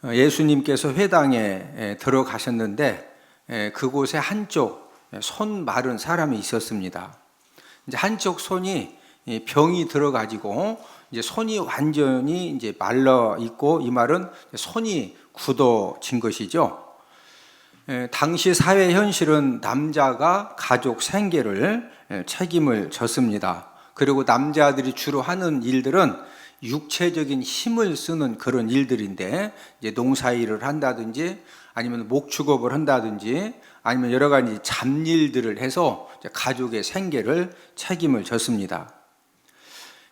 예수님께서 회당에 들어가셨는데 그곳에 한쪽 손 마른 사람이 있었습니다. 이제 한쪽 손이 병이 들어가지고 이제 손이 완전히 이제 말라 있고, 이 말은 손이 굳어진 것이죠. 당시 사회 현실은 남자가 가족 생계를 책임을 졌습니다. 그리고 남자들이 주로 하는 일들은 육체적인 힘을 쓰는 그런 일들인데, 이제 농사일을 한다든지 아니면 목축업을 한다든지 아니면 여러 가지 잡일들을 해서 가족의 생계를 책임을 졌습니다.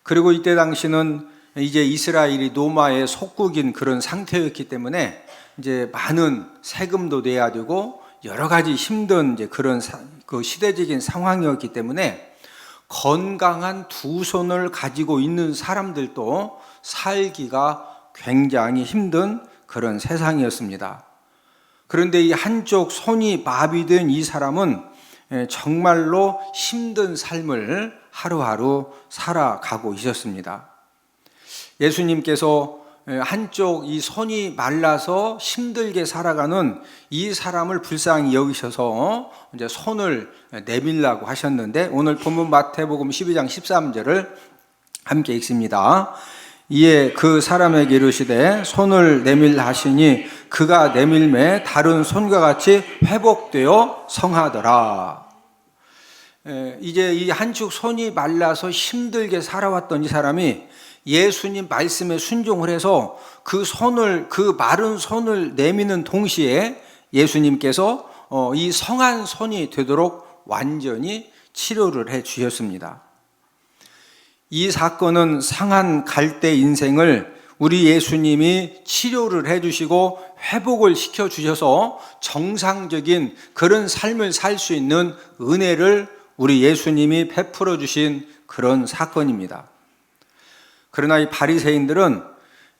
그리고 이때 당시는 이제 이스라엘이 로마의 속국인 그런 상태였기 때문에 이제 많은 세금도 내야 되고 여러 가지 힘든 이제 그런 그 시대적인 상황이었기 때문에 건강한 두 손을 가지고 있는 사람들도 살기가 굉장히 힘든 그런 세상이었습니다. 그런데 이 한쪽 손이 마비된 이 사람은 정말로 힘든 삶을 하루하루 살아가고 있었습니다. 예수님께서 한쪽 이 손이 말라서 힘들게 살아가는 이 사람을 불쌍히 여기셔서 이제 손을 내밀라고 하셨는데, 오늘 본문 마태복음 12장 13절을 함께 읽습니다. 이에 그 사람에게 이르시되 손을 내밀라 하시니 그가 내밀매 다른 손과 같이 회복되어 성하더라. 이제 이 한쪽 손이 말라서 힘들게 살아왔던 이 사람이 예수님 말씀에 순종을 해서 그 마른 손을 내미는 동시에 예수님께서 이 성한 손이 되도록 완전히 치료를 해 주셨습니다. 이 사건은 상한 갈대 인생을 우리 예수님이 치료를 해 주시고 회복을 시켜 주셔서 정상적인 그런 삶을 살 수 있는 은혜를 우리 예수님이 베풀어 주신 그런 사건입니다. 그러나 이 바리새인들은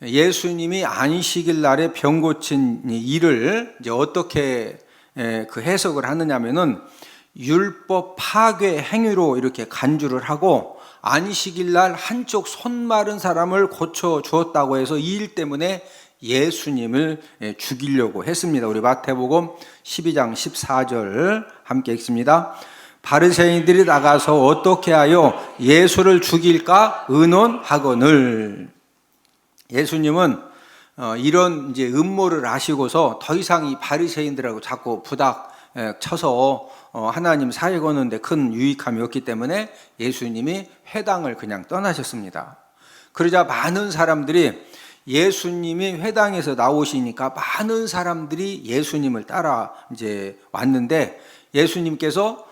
예수님이 안식일 날에 병 고친 일을 이제 어떻게 그 해석을 하느냐면은 율법 파괴 행위로 이렇게 간주를 하고, 안식일 날 한쪽 손 마른 사람을 고쳐 주었다고 해서 이 일 때문에 예수님을 죽이려고 했습니다. 우리 마태복음 12장 14절 함께 읽습니다. 바리새인들이 나가서 어떻게 하여 예수를 죽일까 의논하거늘. 예수님은 이런 이제 음모를 아시고서 더 이상 이 바리새인들하고 자꾸 부닥 쳐서 하나님 사회 거는데 큰 유익함이 없기 때문에 예수님이 회당을 그냥 떠나셨습니다. 그러자 많은 사람들이, 예수님이 회당에서 나오시니까 많은 사람들이 예수님을 따라 이제 왔는데, 예수님께서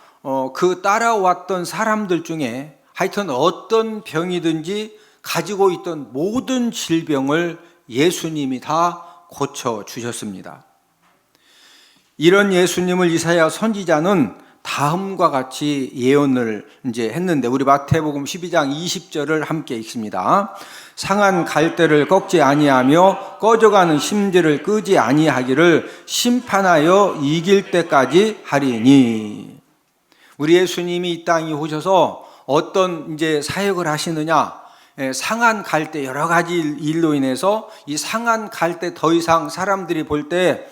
그 따라왔던 사람들 중에 하여튼 어떤 병이든지 가지고 있던 모든 질병을 예수님이 다 고쳐 주셨습니다. 이런 예수님을 이사야 선지자는 다음과 같이 예언을 이제 했는데, 우리 마태복음 12장 20절을 함께 읽습니다. 상한 갈대를 꺾지 아니하며 꺼져가는 심지를 끄지 아니하기를 심판하여 이길 때까지 하리니. 우리 예수님이 이 땅에 오셔서 어떤 이제 사역을 하시느냐? 상한 갈대, 여러 가지 일로 인해서 이 상한 갈대 더 이상 사람들이 볼 때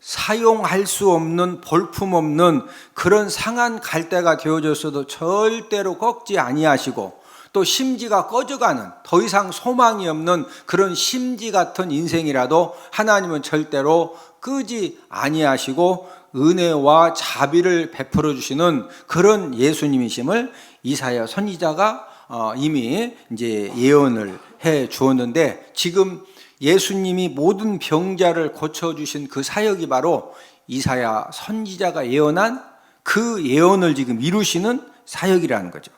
사용할 수 없는, 볼품 없는 그런 상한 갈대가 되어졌어도 절대로 꺾지 아니하시고, 또 심지가 꺼져가는, 더 이상 소망이 없는 그런 심지 같은 인생이라도 하나님은 절대로 끄지 아니하시고 은혜와 자비를 베풀어 주시는 그런 예수님이심을 이사야 선지자가 이미 이제 예언을 해 주었는데, 지금 예수님이 모든 병자를 고쳐주신 그 사역이 바로 이사야 선지자가 예언한 그 예언을 지금 이루시는 사역이라는 거죠.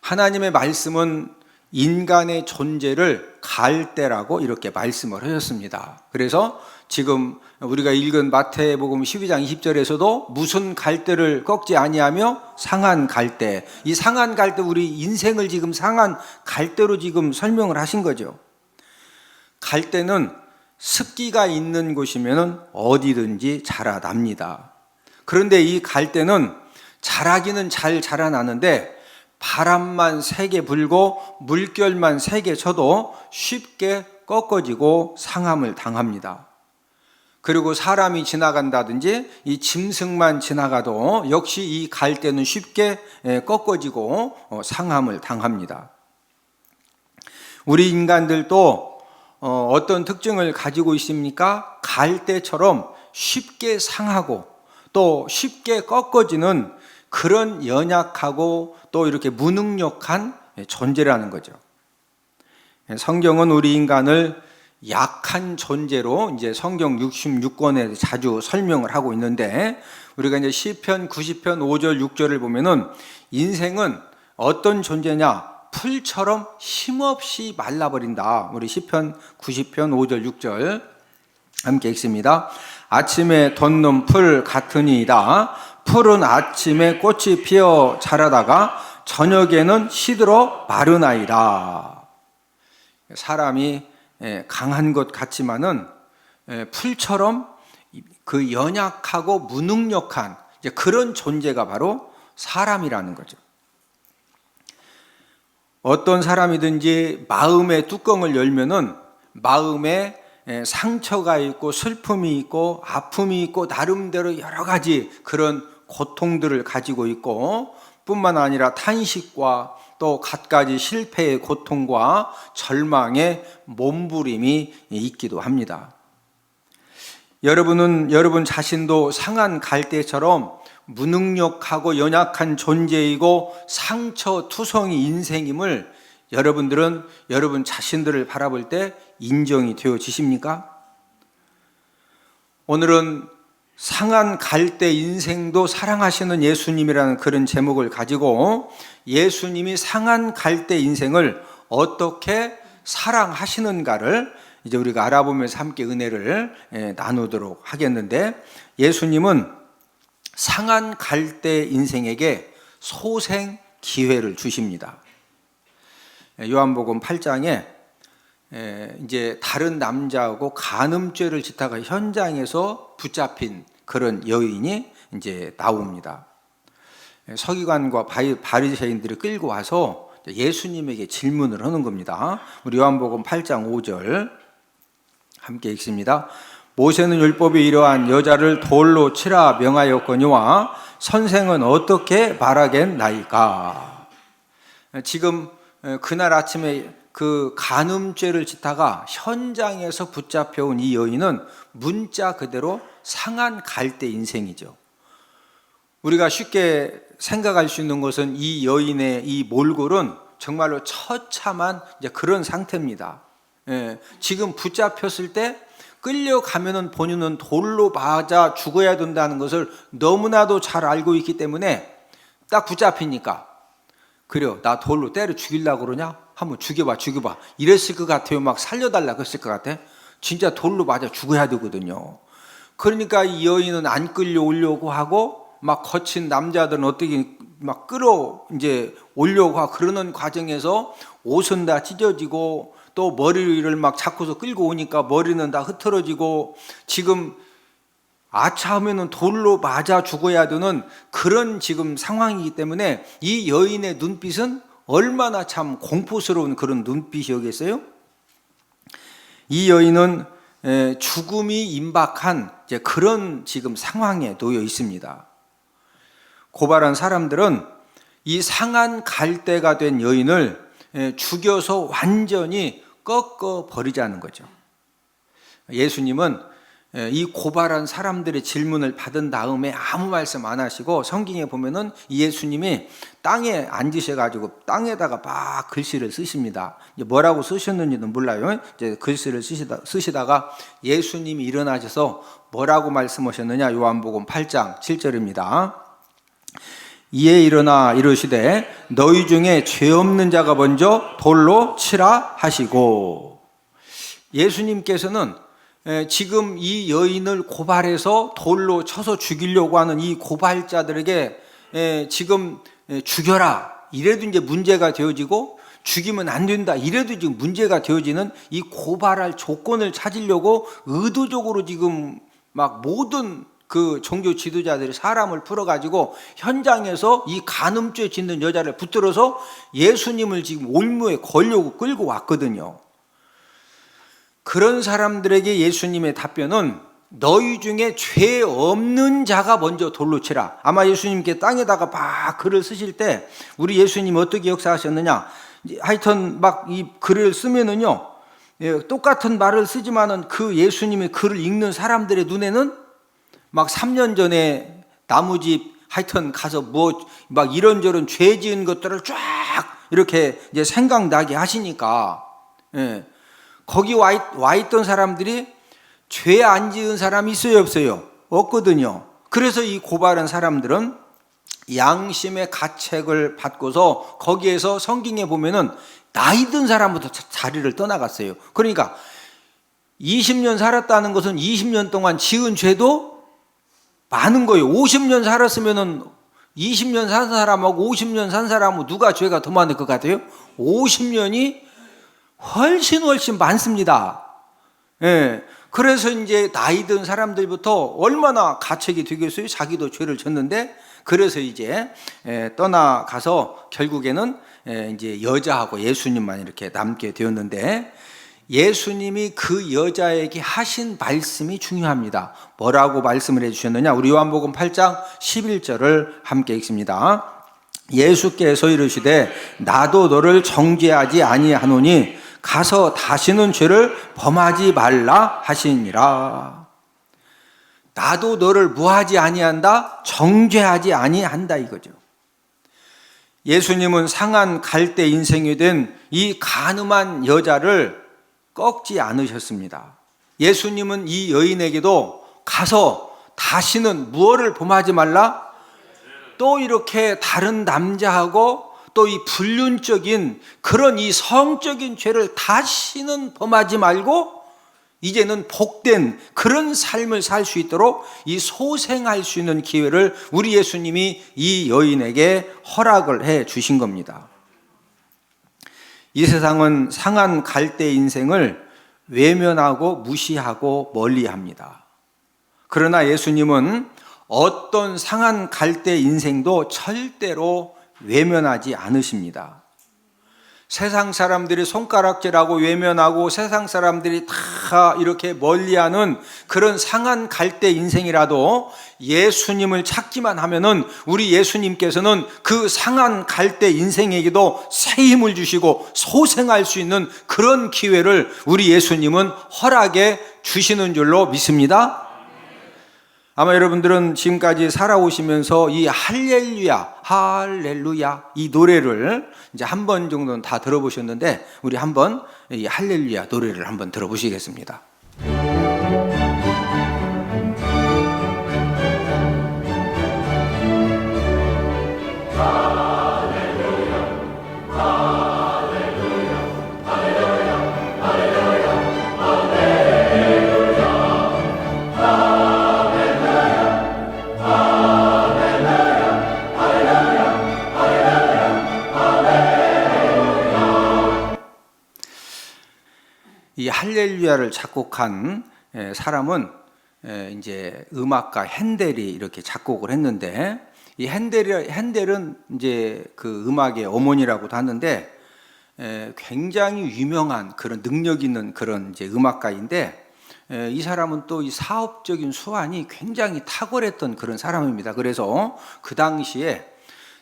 하나님의 말씀은 인간의 존재를 갈대라고 이렇게 말씀을 하셨습니다. 그래서 지금 우리가 읽은 마태복음 12장 20절에서도 무슨 갈대를 꺾지 아니하며 상한 갈대, 이 상한 갈대, 우리 인생을 지금 상한 갈대로 지금 설명을 하신 거죠. 갈대는 습기가 있는 곳이면 어디든지 자라납니다. 그런데 이 갈대는 자라기는 잘 자라나는데 바람만 세게 불고 물결만 세게 쳐도 쉽게 꺾어지고 상함을 당합니다. 그리고 사람이 지나간다든지 이 짐승만 지나가도 역시 이 갈대는 쉽게 꺾어지고 상함을 당합니다. 우리 인간들도 어떤 특징을 가지고 있습니까? 갈대처럼 쉽게 상하고 또 쉽게 꺾어지는 그런 연약하고 또 이렇게 무능력한 존재라는 거죠. 성경은 우리 인간을 약한 존재로 이제 성경 66권에 자주 설명을 하고 있는데, 우리가 이제 시편 90편 5절 6절을 보면은 인생은 어떤 존재냐? 풀처럼 힘없이 말라버린다. 우리 시편 90편 5절 6절 함께 읽습니다. 아침에 돋는 풀 같으니이다. 풀은 아침에 꽃이 피어 자라다가 저녁에는 시들어 마르나이다. 사람이 강한 것 같지만은 풀처럼 그 연약하고 무능력한 그런 존재가 바로 사람이라는 거죠. 어떤 사람이든지 마음의 뚜껑을 열면은 마음에 상처가 있고 슬픔이 있고 아픔이 있고 나름대로 여러 가지 그런 고통들을 가지고 있고, 뿐만 아니라 탄식과 또 갖가지 실패의 고통과 절망의 몸부림이 있기도 합니다. 여러분 자신도 상한 갈대처럼 무능력하고 연약한 존재이고 상처투성이 인생임을 여러분들은 여러분 자신들을 바라볼 때 인정이 되어지십니까? 오늘은 상한 갈대 인생도 사랑하시는 예수님이라는 그런 제목을 가지고 예수님이 상한 갈대 인생을 어떻게 사랑하시는가를 이제 우리가 알아보면서 함께 은혜를 나누도록 하겠는데, 예수님은 상한 갈대 인생에게 소생 기회를 주십니다. 요한복음 8장에 이제 다른 남자하고 간음죄를 짓다가 현장에서 붙잡힌 그런 여인이 이제 나옵니다. 서기관과 바리새인들이 끌고 와서 예수님에게 질문을 하는 겁니다. 우리 요한복음 8장 5절 함께 읽습니다. 모세는 율법에 이러한 여자를 돌로 치라 명하였거니와 선생은 어떻게 말하겠나이까. 지금 그날 아침에 그 간음죄를 짓다가 현장에서 붙잡혀온 이 여인은 문자 그대로 상한 갈대 인생이죠. 우리가 쉽게 생각할 수 있는 것은 이 여인의 이 몰골은 정말로 처참한 이제 그런 상태입니다. 지금 붙잡혔을 때 끌려가면은 본인은 돌로 맞아 죽어야 된다는 것을 너무나도 잘 알고 있기 때문에 딱 붙잡히니까, 그래요, 나 돌로 때려 죽이려고 그러냐? 한번 죽여봐 이랬을 것 같아요. 막 살려달라고 했을 것 같아. 진짜 돌로 맞아 죽어야 되거든요. 그러니까 이 여인은 안 끌려오려고 하고, 막 거친 남자들은 어떻게 막 이제 오려고 하고, 그러는 과정에서 옷은 다 찢어지고 또 머리를 막 잡고서 끌고 오니까 머리는 다 흐트러지고, 지금 아차하면은 돌로 맞아 죽어야 되는 그런 지금 상황이기 때문에 이 여인의 눈빛은 얼마나 참 공포스러운 그런 눈빛이었겠어요? 이 여인은 죽음이 임박한 이제 그런 지금 상황에 놓여 있습니다. 고발한 사람들은 이 상한 갈대가 된 여인을 죽여서 완전히 꺾어 버리자는 거죠. 예수님은 이 고발한 사람들의 질문을 받은 다음에 아무 말씀 안 하시고, 성경에 보면은 예수님이 땅에 앉으셔가지고 땅에다가 막 글씨를 쓰십니다. 이제 뭐라고 쓰셨는지는 몰라요. 이제 글씨를 쓰시다가 예수님이 일어나셔서 뭐라고 말씀하셨느냐? 요한복음 8장 7절입니다. 이에 일어나 이르시되 너희 중에 죄 없는 자가 먼저 돌로 치라 하시고, 예수님께서는 지금 이 여인을 고발해서 돌로 쳐서 죽이려고 하는 이 고발자들에게 지금 죽여라 이래도 이제 문제가 되어지고, 죽이면 안 된다 이래도 지금 문제가 되어지는 이 고발할 조건을 찾으려고 의도적으로 지금 막 모든 그 종교 지도자들이 사람을 풀어가지고 현장에서 이 간음죄 짓는 여자를 붙들어서 예수님을 지금 올무에 걸려고 끌고 왔거든요. 그런 사람들에게 예수님의 답변은 너희 중에 죄 없는 자가 먼저 돌로 치라. 아마 예수님께 땅에다가 막 글을 쓰실 때 우리 예수님 어떻게 역사하셨느냐, 하여튼 막 이 글을 쓰면은요, 똑같은 말을 쓰지만은 그 예수님의 글을 읽는 사람들의 눈에는 막 3년 전에 나무집 하여튼 가서 뭐 막 이런저런 죄 지은 것들을 쫙 이렇게 이제 생각나게 하시니까, 거기 와 있던 사람들이 죄 안 지은 사람이 있어요, 없어요? 없거든요. 그래서 이 고발한 사람들은 양심의 가책을 받고서 거기에서 성경에 보면은 나이 든 사람부터 자리를 떠나갔어요. 그러니까 20년 살았다는 것은 20년 동안 지은 죄도 많은 거예요. 50년 살았으면은 20년 산 사람하고 50년 산 사람하고 누가 죄가 더 많을 것 같아요? 50년이 훨씬 많습니다. 그래서 이제 나이 든 사람들부터 얼마나 가책이 되겠어요? 자기도 죄를 졌는데. 그래서 이제 떠나가서 결국에는 이제 여자하고 예수님만 이렇게 남게 되었는데, 예수님이 그 여자에게 하신 말씀이 중요합니다. 뭐라고 말씀을 해주셨느냐? 우리 요한복음 8장 11절을 함께 읽습니다. 예수께서 이르시되 나도 너를 정죄하지 아니하노니 가서 다시는 죄를 범하지 말라 하시니라. 나도 너를 무하지 아니한다, 정죄하지 아니한다 이거죠. 예수님은 상한 갈대 인생이 된 이 간음한 여자를 꺾지 않으셨습니다. 예수님은 이 여인에게도 가서 다시는 무엇을 범하지 말라? 또 이렇게 다른 남자하고 또 이 불륜적인 그런 이 성적인 죄를 다시는 범하지 말고 이제는 복된 그런 삶을 살 수 있도록 이 소생할 수 있는 기회를 우리 예수님이 이 여인에게 허락을 해 주신 겁니다. 이 세상은 상한 갈대 인생을 외면하고 무시하고 멀리합니다. 그러나 예수님은 어떤 상한 갈대 인생도 절대로 외면하지 않으십니다. 세상 사람들이 손가락질하고 외면하고 세상 사람들이 다 이렇게 멀리하는 그런 상한 갈대 인생이라도 예수님을 찾기만 하면은 우리 예수님께서는 그 상한 갈대 인생에게도 새 힘을 주시고 소생할 수 있는 그런 기회를 우리 예수님은 허락해 주시는 줄로 믿습니다. 아마 여러분들은 지금까지 살아오시면서 이 할렐루야, 할렐루야 이 노래를 이제 한 번 정도는 다 들어보셨는데, 우리 한번 이 할렐루야 노래를 한번 들어보시겠습니다. 이 할렐루야를 작곡한 사람은 이제 음악가 핸델이 이렇게 작곡을 했는데, 이 핸델은 이제 그 음악의 어머니라고도 하는데 굉장히 유명한 그런 능력 있는 그런 이제 음악가인데, 이 사람은 또 이 사업적인 수완이 굉장히 탁월했던 그런 사람입니다. 그래서 그 당시에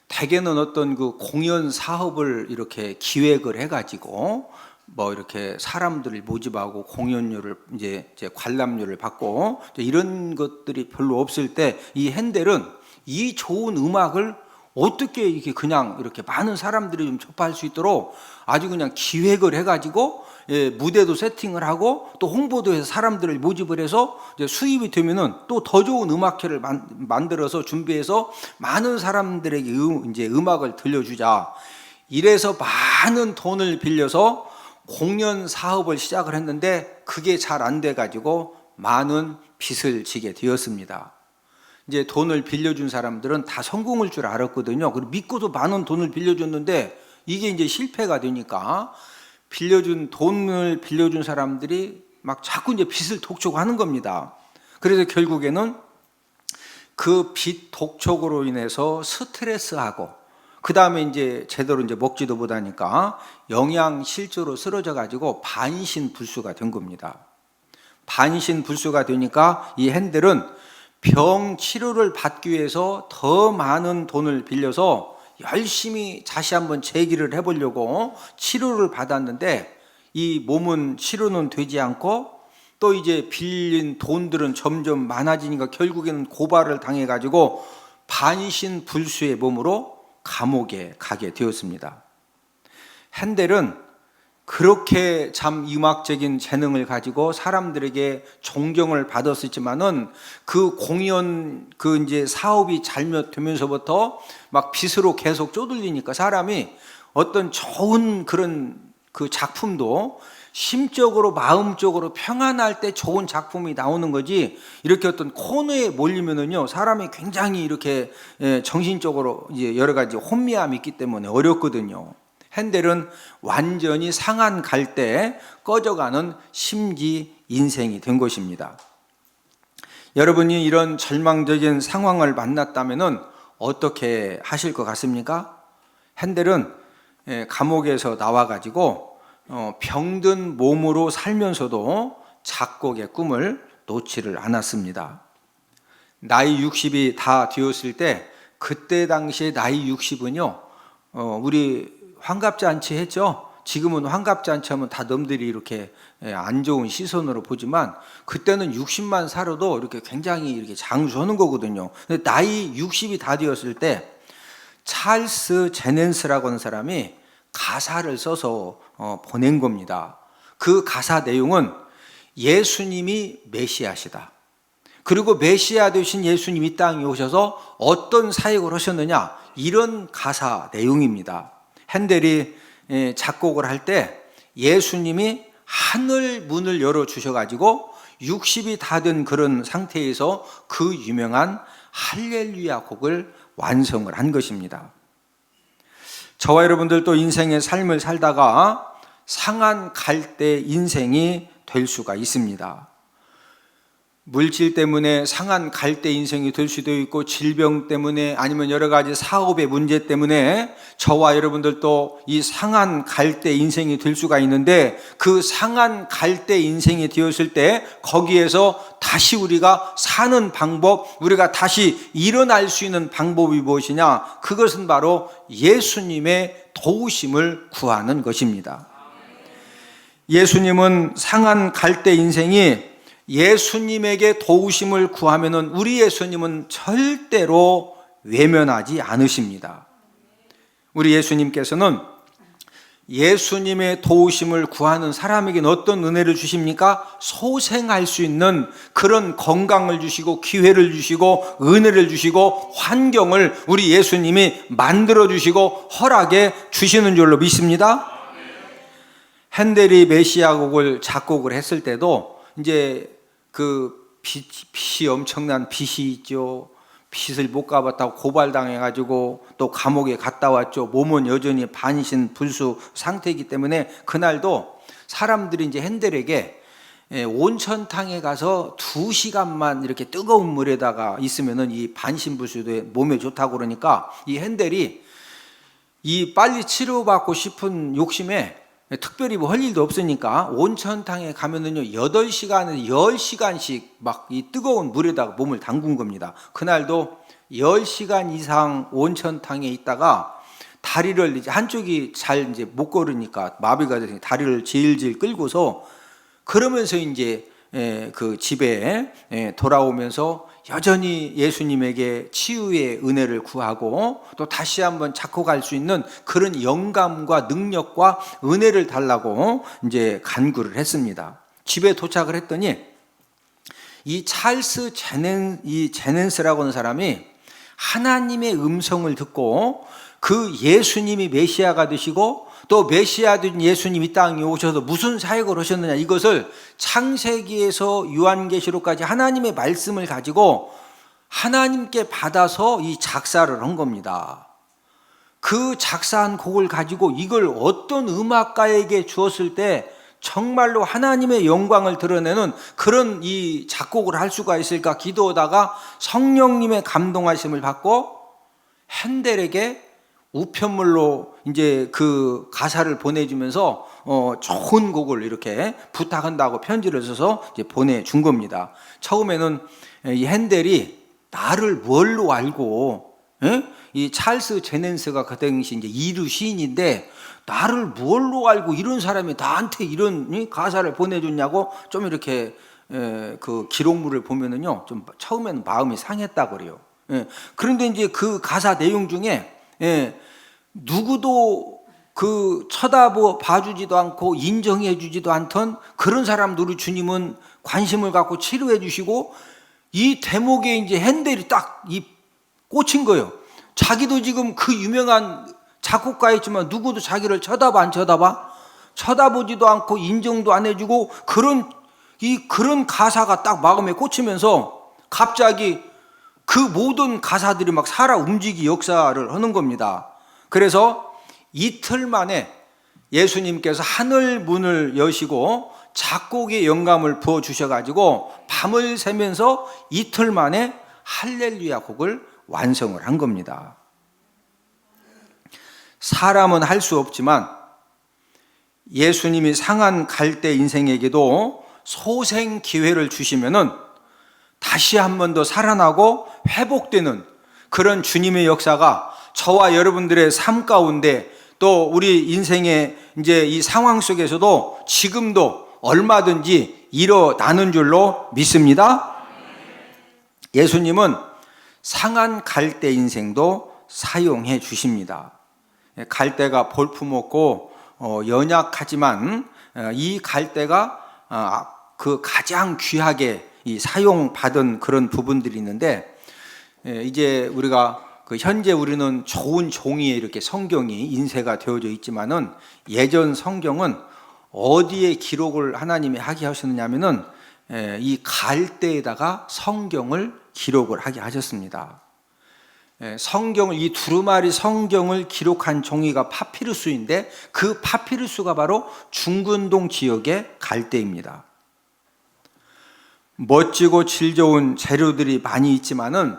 대개는 어떤 그 공연 사업을 이렇게 기획을 해가지고 뭐 이렇게 사람들을 모집하고 공연료를 이제 관람료를 받고 이런 것들이 별로 없을 때 이 핸델은 이 좋은 음악을 어떻게 이렇게 그냥 이렇게 많은 사람들이 좀 접할 수 있도록 아주 그냥 기획을 해가지고 무대도 세팅을 하고 또 홍보도 해서 사람들을 모집을 해서 이제 수입이 되면은 또 더 좋은 음악회를 만들어서 준비해서 많은 사람들에게 이제 음악을 들려주자. 이래서 많은 돈을 빌려서 공연 사업을 시작을 했는데 그게 잘 안 돼가지고 많은 빚을 지게 되었습니다. 이제 돈을 빌려준 사람들은 다 성공할 줄 알았거든요. 그리고 믿고도 많은 돈을 빌려줬는데 이게 이제 실패가 되니까 돈을 빌려준 사람들이 막 자꾸 이제 빚을 독촉하는 겁니다. 그래서 결국에는 그 빚 독촉으로 인해서 스트레스하고 그 다음에 이제 제대로 이제 먹지도 못하니까 영양실조로 쓰러져 가지고 반신불수가 된 겁니다. 반신불수가 되니까 이 핸델은 병 치료를 받기 위해서 더 많은 돈을 빌려서 열심히 다시 한번 재기를 해보려고 치료를 받았는데 이 몸은 치료는 되지 않고 또 이제 빌린 돈들은 점점 많아지니까 결국에는 고발을 당해가지고 반신불수의 몸으로 감옥에 가게 되었습니다. 핸델은 그렇게 참 음악적인 재능을 가지고 사람들에게 존경을 받았었지만은 그 공연 그 이제 사업이 잘못되면서부터 막 빚으로 계속 쪼들리니까 사람이 어떤 좋은 그런 그 작품도 심적으로 마음적으로 평안할 때 좋은 작품이 나오는 거지, 이렇게 어떤 코너에 몰리면은요 사람이 굉장히 이렇게 정신적으로 이제 여러 가지 혼미함이 있기 때문에 어렵거든요. 핸델은 완전히 상한 갈 때 꺼져가는 심지 인생이 된 것입니다. 여러분이 이런 절망적인 상황을 만났다면 어떻게 하실 것 같습니까? 핸델은 감옥에서 나와가지고 병든 몸으로 살면서도 작곡의 꿈을 놓지를 않았습니다. 나이 60이 다 되었을 때, 그때 당시에 나이 60은요 우리 환갑잔치 했죠. 지금은 환갑잔치 하면 다 남들이 이렇게 안 좋은 시선으로 보지만 그때는 60만 살아도 이렇게 굉장히 이렇게 장수하는 거거든요. 근데 나이 60이 다 되었을 때 찰스 제넨스라고 하는 사람이 가사를 써서 보낸 겁니다. 그 가사 내용은 예수님이 메시아시다. 그리고 메시아 되신 예수님이 이 땅에 오셔서 어떤 사역을 하셨느냐, 이런 가사 내용입니다. 핸델이 작곡을 할 때 예수님이 하늘 문을 열어주셔가지고 60이 다 된 그런 상태에서 그 유명한 할렐루야 곡을 완성을 한 것입니다. 저와 여러분들도 인생의 삶을 살다가 상한 갈대 인생이 될 수가 있습니다. 물질 때문에 상한 갈대 인생이 될 수도 있고, 질병 때문에, 아니면 여러 가지 사업의 문제 때문에 저와 여러분들도 이 상한 갈대 인생이 될 수가 있는데, 그 상한 갈대 인생이 되었을 때 거기에서 다시 우리가 사는 방법, 우리가 다시 일어날 수 있는 방법이 무엇이냐? 그것은 바로 예수님의 도우심을 구하는 것입니다. 예수님은 상한 갈대 인생이 예수님에게 도우심을 구하면은 우리 예수님은 절대로 외면하지 않으십니다. 우리 예수님께서는 예수님의 도우심을 구하는 사람에게는 어떤 은혜를 주십니까? 소생할 수 있는 그런 건강을 주시고 기회를 주시고 은혜를 주시고 환경을 우리 예수님이 만들어 주시고 허락해 주시는 줄로 믿습니다. 핸델이 메시아 곡을 작곡을 했을 때도 이제 그 빚이 엄청난 빚이 있죠. 빚을 못 갚았다고 고발당해가지고 또 감옥에 갔다 왔죠. 몸은 여전히 반신불수 상태이기 때문에 그날도 사람들이 이제 핸델에게 온천탕에 가서 2시간만 이렇게 뜨거운 물에다가 있으면은 이 반신불수도 몸에 좋다고 그러니까 이 핸델이 이 빨리 치료받고 싶은 욕심에 특별히 뭐 할 일도 없으니까 온천탕에 가면은요 8시간에서 10시간씩 막 이 뜨거운 물에다가 몸을 담근 겁니다. 그날도 10시간 이상 온천탕에 있다가 다리를 이제 한쪽이 잘 이제 못 걸으니까 마비가 돼서 다리를 질질 끌고서 그러면서 이제 그 집에 돌아오면서 여전히 예수님에게 치유의 은혜를 구하고 또 다시 한번 작곡할 수 있는 그런 영감과 능력과 은혜를 달라고 이제 간구를 했습니다. 집에 도착을 했더니 이 찰스 제넨스라고 하는 사람이 하나님의 음성을 듣고 그 예수님이 메시아가 되시고 또 메시아 된 예수님 이 땅에 오셔서 무슨 사역을 하셨느냐, 이것을 창세기에서 요한계시록까지 하나님의 말씀을 가지고 하나님께 받아서 이 작사를 한 겁니다. 그 작사한 곡을 가지고 이걸 어떤 음악가에게 주었을 때 정말로 하나님의 영광을 드러내는 그런 이 작곡을 할 수가 있을까 기도하다가 성령님의 감동하심을 받고 핸델에게 우편물로 이제 그 가사를 보내주면서 좋은 곡을 이렇게 부탁한다고 편지를 써서 이제 보내준 겁니다. 처음에는 이 핸델이 나를 뭘로 알고, 이 찰스 제넨스가 그 당시 이제 이류 시인인데 나를 뭘로 알고 이런 사람이 나한테 이런 가사를 보내줬냐고 좀 이렇게 그 기록물을 보면은요 좀 처음에는 마음이 상했다 그래요. 그런데 이제 그 가사 내용 중에 누구도 그 쳐다봐주지도 않고 인정해주지도 않던 그런 사람들을 주님은 관심을 갖고 치료해 주시고 이 대목에 이제 핸델이 딱 이 꽂힌 거예요. 자기도 지금 그 유명한 작곡가였지만 누구도 자기를 쳐다봐 안 쳐다봐? 쳐다보지도 않고 인정도 안 해주고 그런 가사가 딱 마음에 꽂히면서 갑자기 그 모든 가사들이 막 살아 움직이 역사를 하는 겁니다. 그래서 이틀 만에 예수님께서 하늘 문을 여시고 작곡의 영감을 부어 주셔가지고 밤을 새면서 이틀 만에 할렐루야 곡을 완성을 한 겁니다. 사람은 할 수 없지만 예수님이 상한 갈대 인생에게도 소생 기회를 주시면은 다시 한 번 더 살아나고 회복되는 그런 주님의 역사가 저와 여러분들의 삶 가운데 또 우리 인생의 이제 이 상황 속에서도 지금도 얼마든지 일어나는 줄로 믿습니다. 예수님은 상한 갈대 인생도 사용해 주십니다. 갈대가 볼품없고 연약하지만 이 갈대가 그 가장 귀하게 사용받은 그런 부분들이 있는데 이제 우리가 현재 우리는 좋은 종이에 이렇게 성경이 인쇄가 되어져 있지만은 예전 성경은 어디에 기록을 하나님이 하게 하셨느냐면은 이 갈대에다가 성경을 기록을 하게 하셨습니다. 성경을 이 두루마리 성경을 기록한 종이가 파피루스인데 그 파피루스가 바로 중근동 지역의 갈대입니다. 멋지고 질 좋은 재료들이 많이 있지만은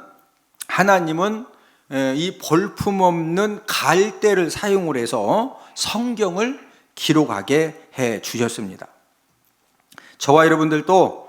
하나님은 이 볼품없는 갈대를 사용을 해서 성경을 기록하게 해 주셨습니다. 저와 여러분들도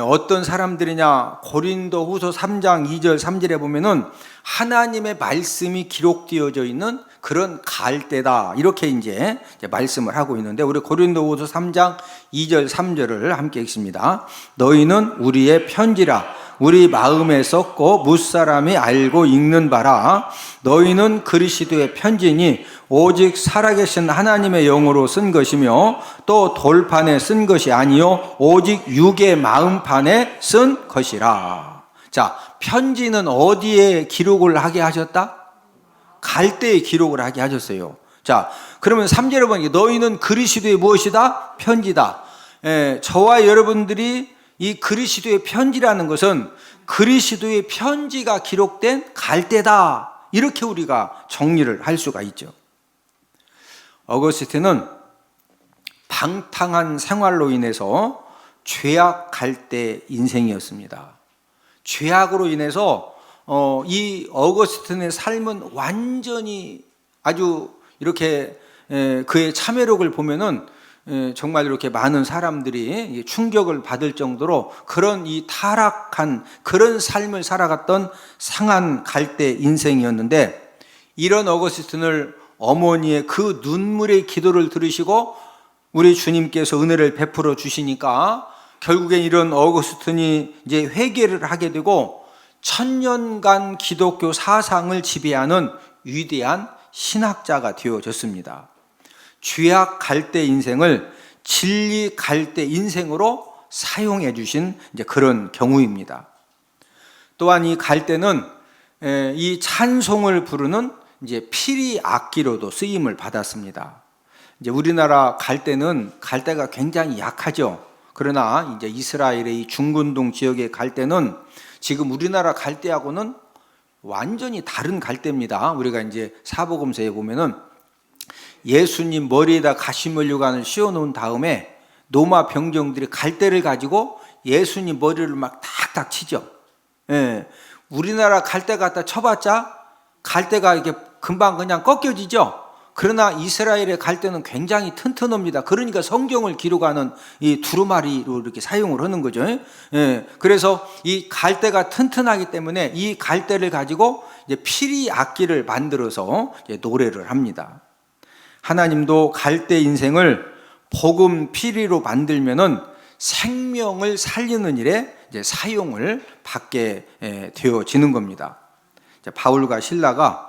어떤 사람들이냐 고린도후서 3장 2절 3절에 보면은 하나님의 말씀이 기록되어져 있는 그런 갈대다 이렇게 이제 말씀을 하고 있는데 우리 고린도후서 3장 2절 3절을 함께 읽습니다. 너희는 우리의 편지라 우리 마음에 썼고 무사람이 알고 읽는 바라 너희는 그리스도의 편지니 오직 살아계신 하나님의 영으로 쓴 것이며 또 돌판에 쓴 것이 아니요 오직 육의 마음판에 쓴 것이라. 자, 편지는 어디에 기록을 하게 하셨다? 갈대에 기록을 하게 하셨어요. 자, 그러면 3절에 보니까 너희는 그리스도의 무엇이다? 편지다. 저와 여러분들이 이 그리스도의 편지라는 것은 그리스도의 편지가 기록된 갈대다. 이렇게 우리가 정리를 할 수가 있죠. 어거스틴은 방탕한 생활로 인해서 죄악 갈대 인생이었습니다. 죄악으로 인해서 이 어거스틴의 삶은 완전히 아주 이렇게 그의 참회록을 보면은 정말 이렇게 많은 사람들이 충격을 받을 정도로 그런 이 타락한 그런 삶을 살아갔던 상한 갈대 인생이었는데 이런 어거스틴을 어머니의 그 눈물의 기도를 들으시고 우리 주님께서 은혜를 베풀어 주시니까 결국엔 이런 어거스틴이 이제 회개를 하게 되고 1000년간 기독교 사상을 지배하는 위대한 신학자가 되어졌습니다. 죄악 갈대 인생을 진리 갈대 인생으로 사용해 주신 이제 그런 경우입니다. 또한 이 갈대는 이 찬송을 부르는 이제 피리 악기로도 쓰임을 받았습니다. 이제 우리나라 갈대는 갈대가 굉장히 약하죠. 그러나 이제 이스라엘의 이 중근동 지역의 갈대는 지금 우리나라 갈대하고는 완전히 다른 갈대입니다. 우리가 이제 사복음서에 보면은 예수님 머리에다 가시면류관을 씌워놓은 다음에 노마 병정들이 갈대를 가지고 예수님 머리를 막 탁탁 치죠. 우리나라 갈대 갖다 쳐봤자 갈대가 이렇게 금방 그냥 꺾여지죠. 그러나 이스라엘의 갈대는 굉장히 튼튼합니다. 그러니까 성경을 기록하는 이 두루마리로 이렇게 사용을 하는 거죠. 예. 그래서 이 갈대가 튼튼하기 때문에 이 갈대를 가지고 이제 피리 악기를 만들어서 이제 노래를 합니다. 하나님도 갈대 인생을 복음 피리로 만들면은 생명을 살리는 일에 이제 사용을 받게 되어지는 겁니다. 바울과 실라가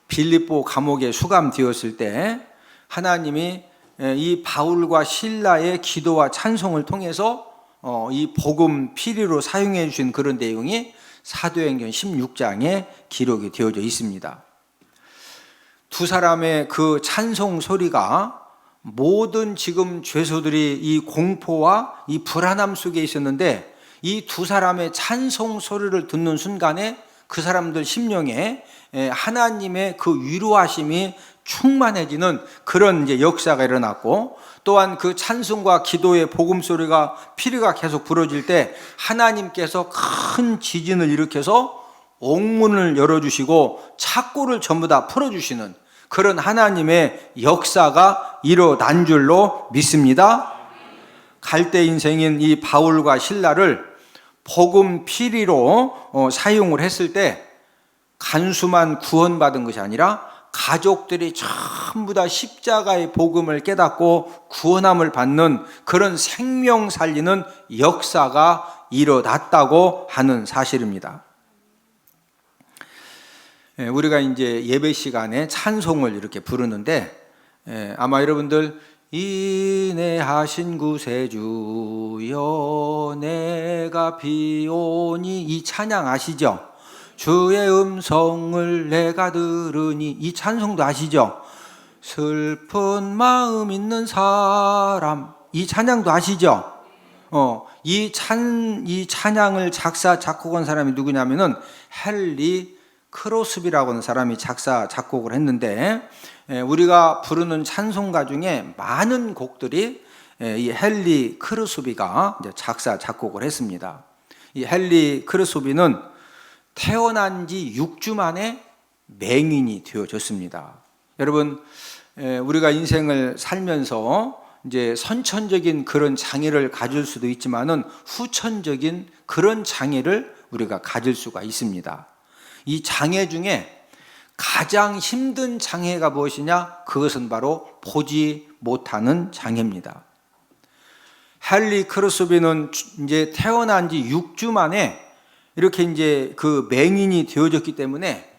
빌립보 감옥에 수감되었을 때 하나님이 이 바울과 실라의 기도와 찬송을 통해서 이 복음 피리로 사용해 주신 그런 내용이 사도행전 16장에 기록이 되어져 있습니다. 두 사람의 그 찬송 소리가 모든 지금 죄수들이 이 공포와 이 불안함 속에 있었는데 이 두 사람의 찬송 소리를 듣는 순간에 그 사람들 심령에 하나님의 그 위로하심이 충만해지는 그런 이제 역사가 일어났고, 또한 그 찬송과 기도의 복음 소리가 피리가 계속 부러질 때 하나님께서 큰 지진을 일으켜서 옥문을 열어주시고 착고를 전부 다 풀어주시는 그런 하나님의 역사가 일어난 줄로 믿습니다. 갈대 인생인 이 바울과 실라를 복음 피리로 사용을 했을 때 간수만 구원받은 것이 아니라 가족들이 전부 다 십자가의 복음을 깨닫고 구원함을 받는 그런 생명 살리는 역사가 일어났다고 하는 사실입니다. 우리가 이제 예배 시간에 찬송을 이렇게 부르는데 아마 여러분들 인내하신 구세주여 내가 비오니 이 찬양 아시죠? 주의 음성을 내가 들으니 이 찬송도 아시죠? 슬픈 마음 있는 사람 이 찬양도 아시죠? 이 찬양을 작사 작곡한 사람이 누구냐면은 헨리 크로스비라고 하는 사람이 작사 작곡을 했는데, 우리가 부르는 찬송가 중에 많은 곡들이 이 헨리 크로스비가 작사 작곡을 했습니다. 이 헨리 크로스비는 태어난 지 6주 만에 맹인이 되어졌습니다. 여러분, 우리가 인생을 살면서 이제 선천적인 그런 장애를 가질 수도 있지만은 후천적인 그런 장애를 우리가 가질 수가 있습니다. 이 장애 중에 가장 힘든 장애가 무엇이냐? 그것은 바로 보지 못하는 장애입니다. 헨리 크로스비는 이제 태어난 지 6주 만에 이렇게 이제 그 맹인이 되어졌기 때문에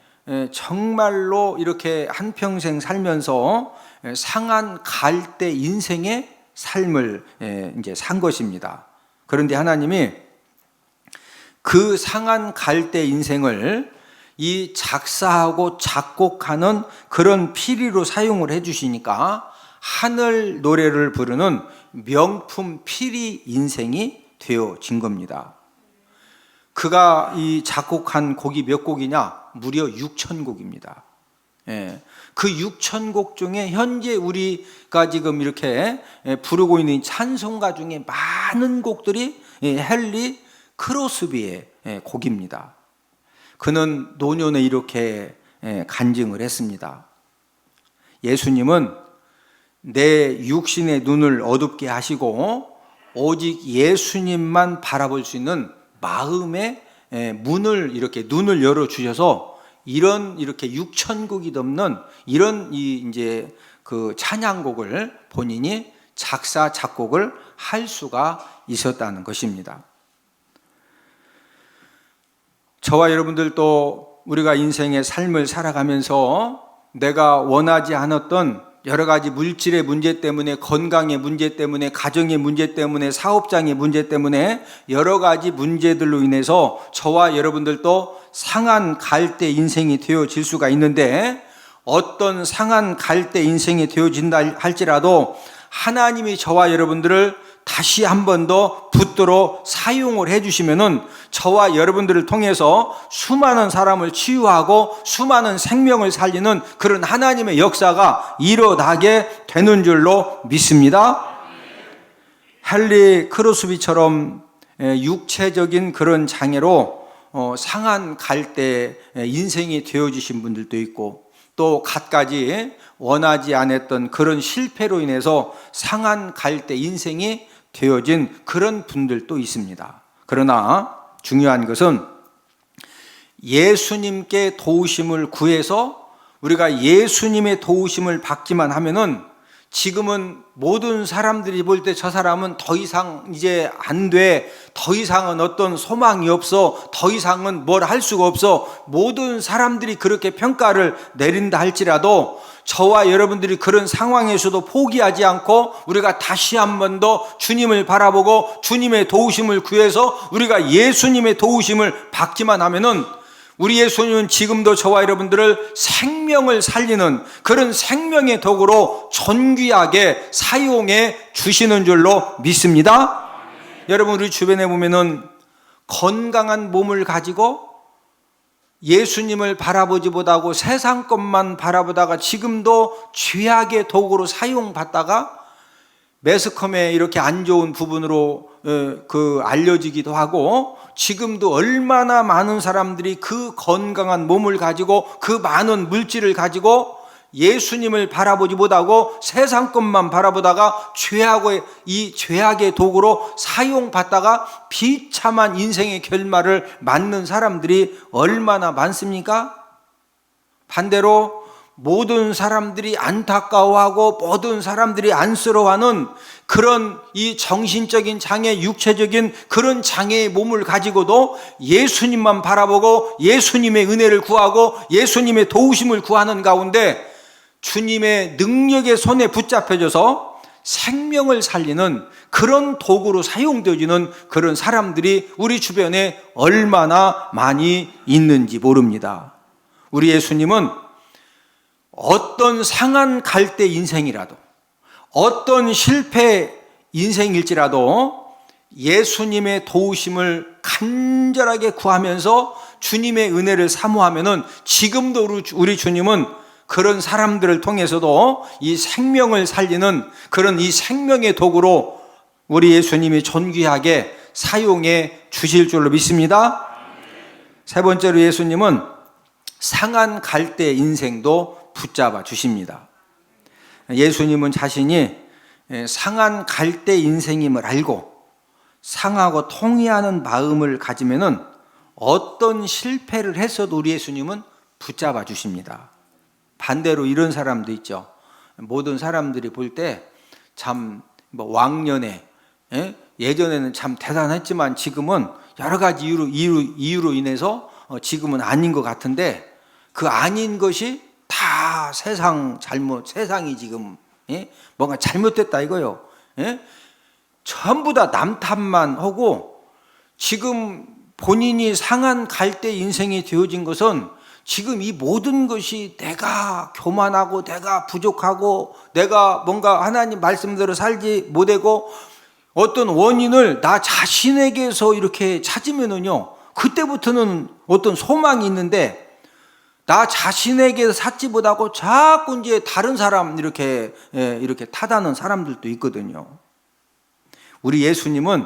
정말로 이렇게 한평생 살면서 상한 갈대 인생의 삶을 이제 산 것입니다. 그런데 하나님이 그 상한 갈대 인생을 이 작사하고 작곡하는 그런 피리로 사용을 해주시니까 하늘 노래를 부르는 명품 피리 인생이 되어진 겁니다. 그가 이 작곡한 곡이 몇 곡이냐? 무려 6,000곡입니다. 그 6,000곡 중에 현재 우리가 지금 이렇게 부르고 있는 찬송가 중에 많은 곡들이 헨리 크로스비의 곡입니다. 그는 노년에 이렇게 간증을 했습니다. 예수님은 내 육신의 눈을 어둡게 하시고 오직 예수님만 바라볼 수 있는 마음의 문을 이렇게 눈을 열어 주셔서 이렇게 6,000곡이 넘는 이런 이제 그 찬양곡을 본인이 작사 작곡을 할 수가 있었다는 것입니다. 저와 여러분들도 우리가 인생의 삶을 살아가면서 내가 원하지 않았던 여러 가지 물질의 문제 때문에, 건강의 문제 때문에, 가정의 문제 때문에, 사업장의 문제 때문에 여러 가지 문제들로 인해서 저와 여러분들도 상한 갈대 인생이 되어질 수가 있는데, 어떤 상한 갈대 인생이 되어진다 할지라도 하나님이 저와 여러분들을 다시 한 번 더 붙들어 사용을 해주시면은 저와 여러분들을 통해서 수많은 사람을 치유하고 수많은 생명을 살리는 그런 하나님의 역사가 일어나게 되는 줄로 믿습니다. 헨리 크로스비처럼 육체적인 그런 장애로 상한 갈대 인생이 되어지신 분들도 있고, 또 갖가지 원하지 않았던 그런 실패로 인해서 상한 갈대 인생이 되어진 그런 분들도 있습니다. 그러나 중요한 것은 예수님께 도우심을 구해서 우리가 예수님의 도우심을 받기만 하면은, 지금은 모든 사람들이 볼 때 저 사람은 더 이상 이제 안 돼, 더 이상은 어떤 소망이 없어, 더 이상은 뭘 할 수가 없어, 모든 사람들이 그렇게 평가를 내린다 할지라도 저와 여러분들이 그런 상황에서도 포기하지 않고 우리가 다시 한 번 더 주님을 바라보고 주님의 도우심을 구해서 우리가 예수님의 도우심을 받기만 하면은, 우리 예수님은 지금도 저와 여러분들을 생명을 살리는 그런 생명의 도구로 존귀하게 사용해 주시는 줄로 믿습니다. 여러분, 우리 주변에 보면은 건강한 몸을 가지고 예수님을 바라보지 못하고 세상 것만 바라보다가 지금도 죄악의 도구로 사용받다가 매스컴에 이렇게 안 좋은 부분으로 알려지기도 하고, 지금도 얼마나 많은 사람들이 그 건강한 몸을 가지고 그 많은 물질을 가지고 예수님을 바라보지 못하고 세상 것만 바라보다가 이 죄악의 도구로 사용받다가 비참한 인생의 결말을 맞는 사람들이 얼마나 많습니까? 반대로 모든 사람들이 안타까워하고 모든 사람들이 안쓰러워하는 그런 이 정신적인 장애, 육체적인 그런 장애의 몸을 가지고도 예수님만 바라보고 예수님의 은혜를 구하고 예수님의 도우심을 구하는 가운데 주님의 능력의 손에 붙잡혀져서 생명을 살리는 그런 도구로 사용되어지는 그런 사람들이 우리 주변에 얼마나 많이 있는지 모릅니다. 우리 예수님은 어떤 상한 갈대 인생이라도, 어떤 실패 인생일지라도 예수님의 도우심을 간절하게 구하면서 주님의 은혜를 사모하면은, 지금도 우리 주님은 그런 사람들을 통해서도 이 생명을 살리는 그런 이 생명의 도구로 우리 예수님이 존귀하게 사용해 주실 줄로 믿습니다. 세 번째로 예수님은 상한 갈대 인생도 붙잡아 주십니다. 예수님은 자신이 상한 갈대 인생임을 알고 상하고 통회하는 마음을 가지면은 어떤 실패를 했어도 우리 예수님은 붙잡아 주십니다. 반대로 이런 사람도 있죠. 모든 사람들이 볼 때 참 왕년에, 예전에는 참 대단했지만 지금은 여러 가지 이유로 인해서 지금은 아닌 것 같은데, 그 아닌 것이 다 세상이 지금 뭔가 잘못됐다 이거요. 전부 다 남 탓만 하고, 지금 본인이 상한 갈대 인생이 되어진 것은 지금 이 모든 것이 내가 교만하고 내가 부족하고 내가 뭔가 하나님 말씀대로 살지 못하고 어떤 원인을 나 자신에게서 이렇게 찾으면은요, 그때부터는 어떤 소망이 있는데, 나 자신에게 찾지 못하고 자꾸 이제 다른 사람 이렇게 탓하는 사람들도 있거든요. 우리 예수님은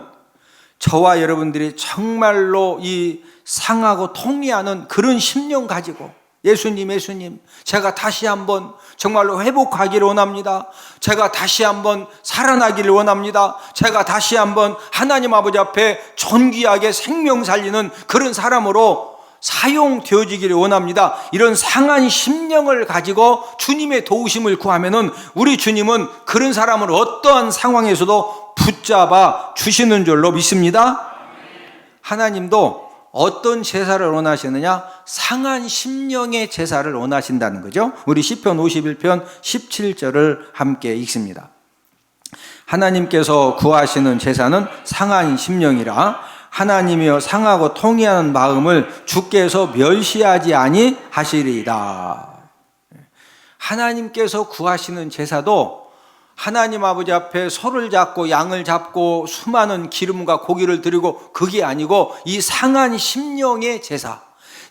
저와 여러분들이 정말로 이 상하고 통회하는 그런 심령 가지고, 예수님 제가 다시 한번 정말로 회복하기를 원합니다. 제가 다시 한번 살아나기를 원합니다. 제가 다시 한번 하나님 아버지 앞에 존귀하게 생명 살리는 그런 사람으로 사용되어지기를 원합니다. 이런 상한 심령을 가지고 주님의 도우심을 구하면은 우리 주님은 그런 사람을 어떠한 상황에서도 붙잡아 주시는 줄로 믿습니다. 하나님도 어떤 제사를 원하시느냐? 상한 심령의 제사를 원하신다는 거죠. 우리 시편 51편 17절을 함께 읽습니다. 하나님께서 구하시는 제사는 상한 심령이라, 하나님이여 상하고 통회하는 마음을 주께서 멸시하지 아니하시리이다. 하나님께서 구하시는 제사도 하나님 아버지 앞에 소를 잡고 양을 잡고 수많은 기름과 고기를 드리고 그게 아니고 이 상한 심령의 제사,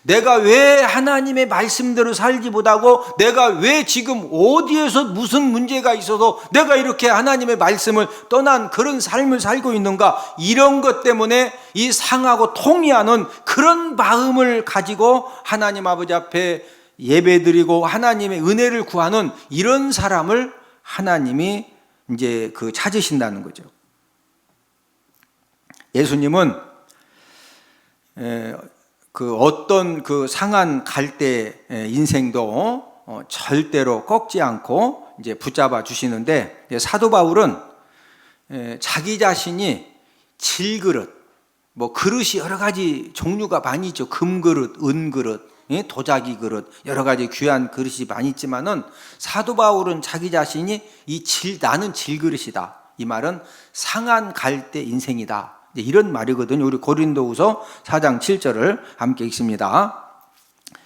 내가 왜 하나님의 말씀대로 살지 못하고 내가 왜 지금 어디에서 무슨 문제가 있어서 내가 이렇게 하나님의 말씀을 떠난 그런 삶을 살고 있는가, 이런 것 때문에 이 상하고 통이하는 그런 마음을 가지고 하나님 아버지 앞에 예배드리고 하나님의 은혜를 구하는 이런 사람을 하나님이 이제 찾으신다는 거죠. 예수님은 어떤 상한 갈대 인생도 절대로 꺾지 않고 이제 붙잡아 주시는데, 사도 바울은 자기 자신이 질그릇, 그릇이 여러 가지 종류가 많이 있죠. 금그릇, 은그릇, 도자기 그릇, 여러 가지 귀한 그릇이 많이 있지만은 사도 바울은 자기 자신이 나는 질그릇이다. 이 말은 상한 갈대 인생이다. 이런 말이거든요. 우리 고린도후서 4장 7절을 함께 읽습니다.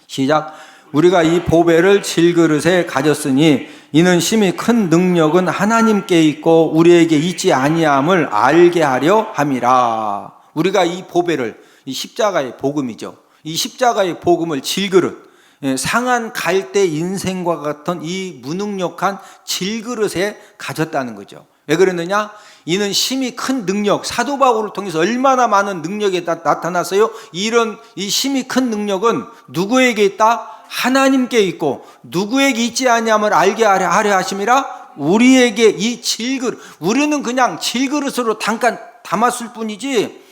시작. 우리가 이 보배를 질그릇에 가졌으니 이는 심히 큰 능력은 하나님께 있고 우리에게 있지 아니함을 알게 하려 함이라. 우리가 이 보배를, 이 십자가의 복음이죠. 이 십자가의 복음을 질그릇, 상한 갈대 인생과 같은 이 무능력한 질그릇에 가졌다는 거죠. 왜 그랬느냐? 이는 심히 큰 능력, 사도 바울을 통해서 얼마나 많은 능력이 나타났어요. 이런 이 심히 큰 능력은 누구에게 있다? 하나님께 있고 누구에게 있지 아니함을 알게 하려 하심이라. 우리에게 이 질그릇, 우리는 그냥 질그릇으로 잠깐 담았을 뿐이지,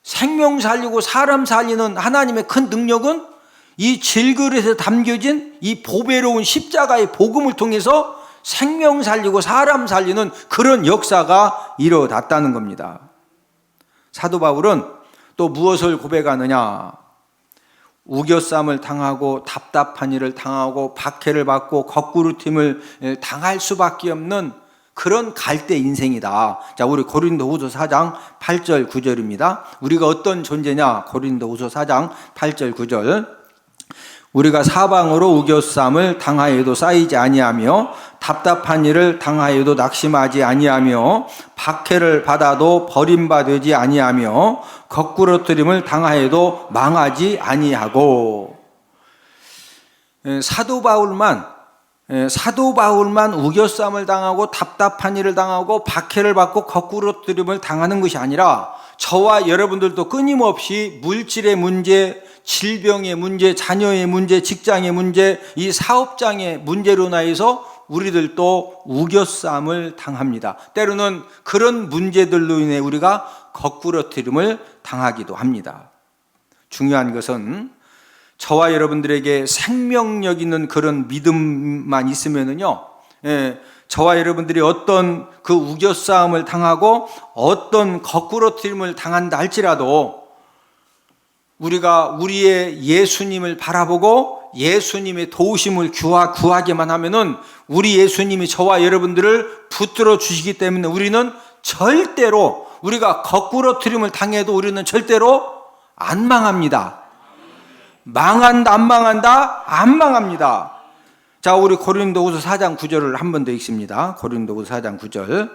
생명 살리고 사람 살리는 하나님의 큰 능력은 이 질그릇에 담겨진 이 보배로운 십자가의 복음을 통해서 생명 살리고 사람 살리는 그런 역사가 일어났다는 겁니다. 사도 바울은 또 무엇을 고백하느냐? 우겨쌈을 당하고 답답한 일을 당하고 박해를 받고 거꾸로팀을 당할 수밖에 없는 그런 갈대 인생이다. 자, 우리 고린도후서 4장 8절 9절입니다. 우리가 어떤 존재냐? 고린도후서 4장 8절 9절. 우리가 사방으로 우겨쌈을 당하여도 쌓이지 아니하며 답답한 일을 당하여도 낙심하지 아니하며 박해를 받아도 버림받지 아니하며 거꾸러뜨림을 당하여도 망하지 아니하고. 사도 바울만 우겨쌈을 당하고 답답한 일을 당하고 박해를 받고 거꾸러뜨림을 당하는 것이 아니라 저와 여러분들도 끊임없이 물질의 문제, 질병의 문제, 자녀의 문제, 직장의 문제, 이 사업장의 문제로 인해서 우리들도 우겨쌈을 당합니다. 때로는 그런 문제들로 인해 우리가 거꾸러뜨림을 당하기도 합니다. 중요한 것은 저와 여러분들에게 생명력 있는 그런 믿음만 있으면은요, 저와 여러분들이 어떤 그 우겨싸움을 당하고 어떤 거꾸러뜨림을 당한다 할지라도 우리가 우리의 예수님을 바라보고 예수님의 도우심을 구하기만 하면은 우리 예수님이 저와 여러분들을 붙들어 주시기 때문에 우리는 절대로, 우리가 거꾸러뜨림을 당해도 우리는 절대로 안 망합니다. 망한다, 안 망한다? 안 망합니다. 자, 우리 고린도후서 4장 9절을 한 번 더 읽습니다. 고린도후서 4장 9절.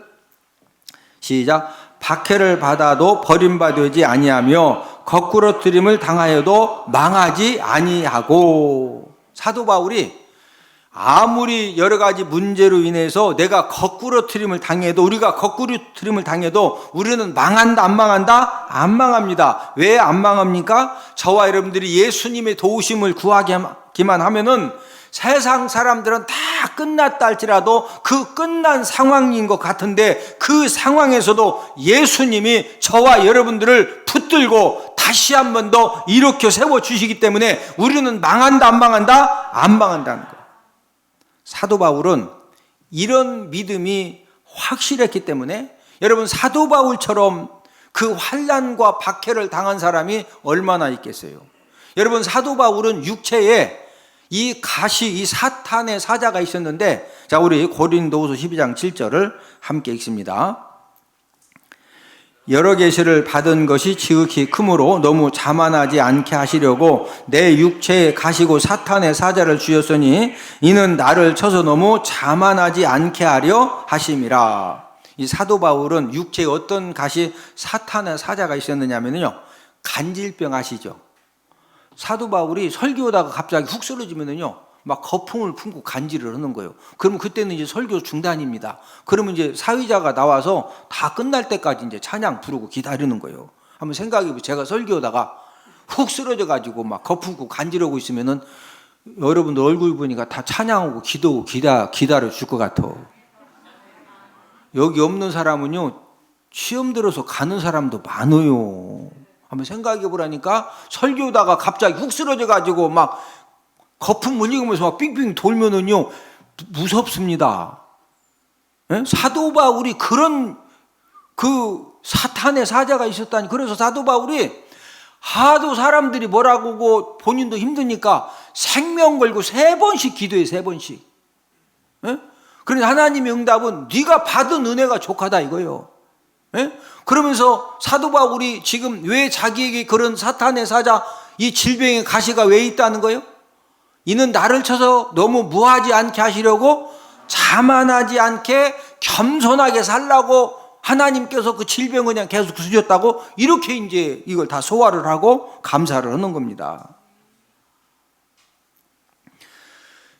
시작. 박해를 받아도 버림받지 아니하며 거꾸러뜨림을 당하여도 망하지 아니하고. 사도 바울이 아무리 여러 가지 문제로 인해서 내가 거꾸러뜨림을 당해도, 우리가 거꾸러뜨림을 당해도 우리는 망한다, 안 망한다? 안 망합니다. 왜 안 망합니까? 저와 여러분들이 예수님의 도우심을 구하기만 하면은 세상 사람들은 다 끝났다 할지라도 그 끝난 상황인 것 같은데 그 상황에서도 예수님이 저와 여러분들을 붙들고 다시 한 번 더 일으켜 세워주시기 때문에 우리는 망한다, 안 망한다? 안 망한다는 거예요. 사도 바울은 이런 믿음이 확실했기 때문에, 여러분, 사도 바울처럼 그 환난과 박해를 당한 사람이 얼마나 있겠어요? 여러분, 사도 바울은 육체에 이 사탄의 사자가 있었는데, 자, 우리 고린도후서 12장 7절을 함께 읽습니다. 여러 계시를 받은 것이 지극히 크므로 너무 자만하지 않게 하시려고 내 육체에 가시고 사탄의 사자를 주셨으니 이는 나를 쳐서 너무 자만하지 않게 하려 하심이라. 이 사도 바울은 육체에 어떤 사탄의 사자가 있었느냐면요, 간질병 아시죠? 사도 바울이 설교하다가 갑자기 훅 쓰러지면은요, 막 거품을 품고 간질을 하는 거예요. 그러면 그때는 이제 설교 중단입니다. 그러면 이제 사위자가 나와서 다 끝날 때까지 이제 찬양 부르고 기다리는 거예요. 한번 생각해보세요. 제가 설교하다가 훅 쓰러져가지고 막 거품 품고 간질하고 있으면은 여러분들 얼굴 보니까 다 찬양하고 기도하고 기다려 줄 것 같아. 여기 없는 사람은요, 시험 들어서 가는 사람도 많아요. 한번 생각해 보라니까. 설교다가 갑자기 훅 쓰러져 가지고 막 거품 물리면서 막 빙빙 돌면은요, 무섭습니다. 예? 사도 바울이 그런 그 사탄의 사자가 있었다니. 그래서 사도 바울이 하도 사람들이 뭐라고 하고 본인도 힘드니까 생명 걸고 3번씩 기도해. 3번씩. 예? 그런데 하나님의 응답은 네가 받은 은혜가 족하다 이거예요. 예? 그러면서 사도 바울이 지금 왜 자기에게 그런 사탄의 사자, 이 질병의 가시가 왜 있다는 거예요? 이는 나를 쳐서 너무 무하지 않게 하시려고, 자만하지 않게 겸손하게 살라고 하나님께서 그 질병을 그냥 계속 주셨다고, 이렇게 이제 이걸 다 소화를 하고 감사를 하는 겁니다.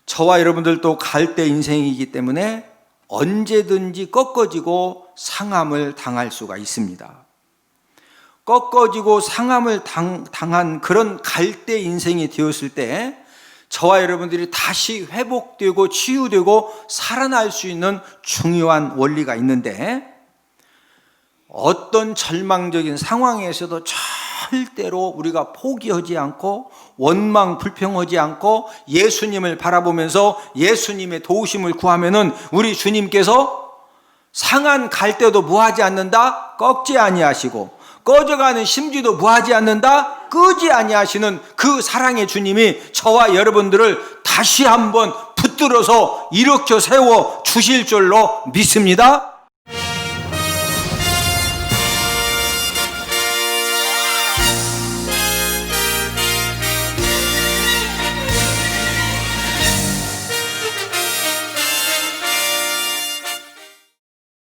저와 여러분들도 갈대 인생이기 때문에 언제든지 꺾어지고 상함을 당할 수가 있습니다. 꺾어지고 상함을 당한 그런 갈대 인생이 되었을 때 저와 여러분들이 다시 회복되고 치유되고 살아날 수 있는 중요한 원리가 있는데, 어떤 절망적인 상황에서도 절대로 우리가 포기하지 않고 원망 불평하지 않고 예수님을 바라보면서 예수님의 도우심을 구하면은 우리 주님께서 상한 갈대도 무하지 않는다, 꺾지 아니하시고 꺼져가는 심지도 무하지 않는다, 끄지 아니하시는 그 사랑의 주님이 저와 여러분들을 다시 한번 붙들어서 일으켜 세워 주실 줄로 믿습니다.